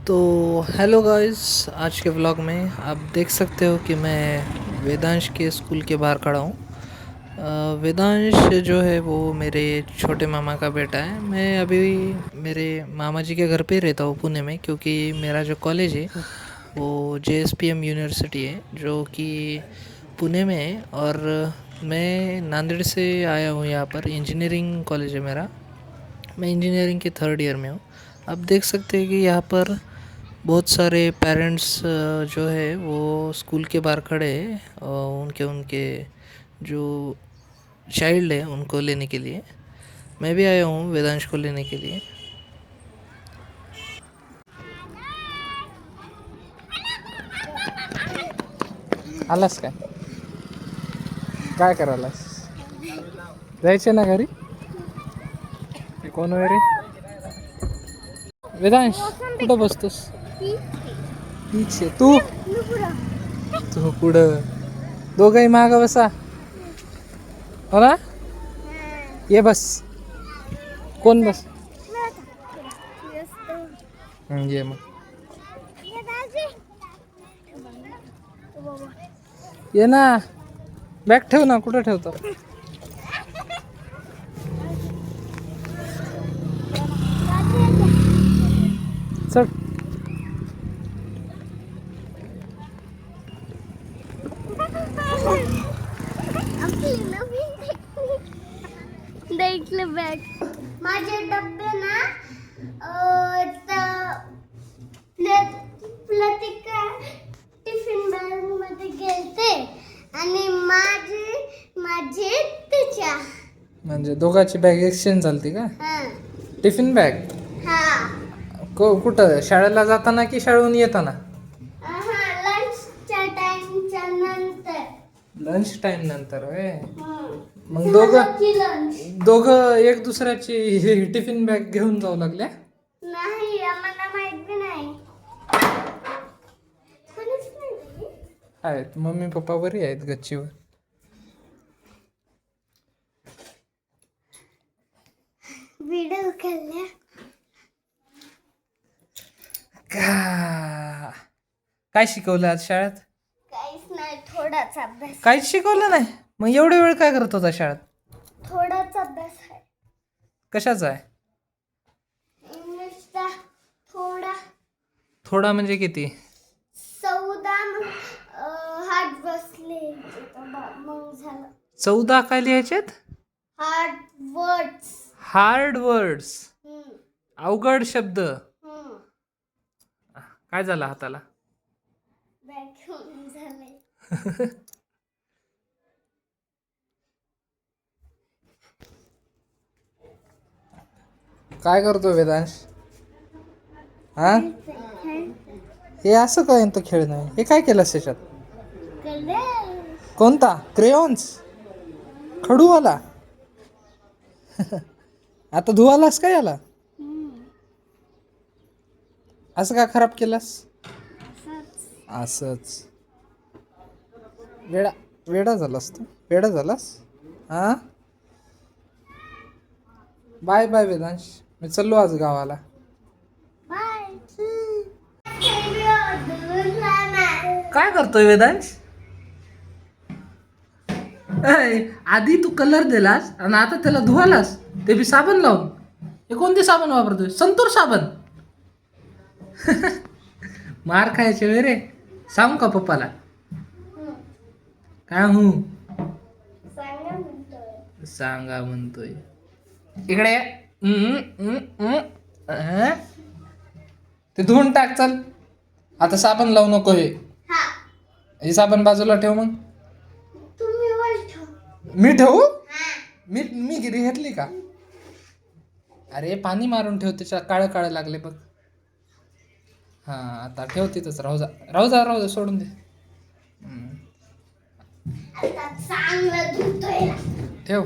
तो hello guys, आज के vlog में आप देख सकते हो कि मैं वेदांश के स्कूल के बाहर खड़ा हूँ। वेदांश जो है वो मेरे छोटे मामा का बेटा है। मैं अभी मेरे मामा जी के घर पे रहता हूँ पुणे में, क्योंकि मेरा जो कॉलेज है वो JSPM यूनिवर्सिटी है जो कि पुणे में है। और मैं नांदेड़ से आया हूँ यहाँ पर। इंजीनियरिंग कॉलेज है मेरा। मैं इंजीनियरिंग के थर्ड ईयर में हूँ। आप देख सकते हैं कि यहाँ पर बहुत सारे पेरेंट्स जो है वो स्कूल के बाहर खड़े हैं, और उनके उनके जो चाइल्ड है उनको लेने के लिए। मैं भी आया हूँ वेदांश को लेने के लिए। आलास काय काय करायलास? जायचे ना घरी? कोण वगैरे? वेदांश कुठं बसतोस? पीछे तू तू पुढं. दोघंही मागं बसा. हो ना? ये बस. कोण बस? ये मग ये ना. बॅग ठेव ना. कुठं ठेवतो? चल. देखले बॅग माझे डब्बे ना लतिका टिफिन बॅग मध्ये गेलते आणि माझे तिच्या म्हणजे दोघांची बॅग एक्सचेंज झालती का? हा टिफिन बॅग हा कुठं? शाळेला जाताना की शाळेहून येताना? लंचच्या टाइमच्या नंतर. लंच टाइम नंतर होय. मग लंच दोघं एक दुसऱ्याची टिफिन बॅग घेऊन जाऊ लागल्या? नाही, आम्हाला माहित बी नाही. कोणीच नाही. आहेत मम्मी पप्पा बरी आहेत गच्चीवर. व्हिडिओ केल्या काय शिकवलं आज शाळेत? काहीच नाही, थोडाच अभ्यास. काहीच शिकवलं नाही? मग एवढे वेळ काय करत होता शाळेत? थोडाच अभ्यास आहे. कशाचा आहे? इंग्लिशचा थोडा. थोडा म्हणजे किती? 14 हार्ड बसले मग झालं. 14 काय लिहायचेत? Hard words. हार्ड वर्ड्स, अवघड शब्द. काय झालं हाताला? बॅग झाले. काय करतो वेदांश? हा, हे असं काय तो खेळ नाही. हे काय केलंस त्याच्यात? कोणता? क्रेयॉन्स? खडूवाला? आता धुवालास का याला? असं का खराब केलास? असंच वेडा झालास तू. वेडा झालास. हा, बाय बाय वेदांश. मी चाललो आज गावाला. काय करतोय वेदांश? आधी तू कलर दिलास आणि आता त्याला धुवालास, ते बी साबण लावून. हे कोणते साबण वापरतोय? संतूर साबण. मार खायचे वे रे. सांगू का पप्पाला? काय हूं सांगा म्हणतोय. इकडे ते धुवून टाक. चल आता. साबण लावू नको. हे साबण बाजूला ठेव. मग मी ठेवू? मी गिरी घेतली का? अरे पाणी मारून ठेव, त्याच्या काळं काळं लागले बघ. हा आता ठेव तिथंच. राहू जा सोडून दे. ठेव.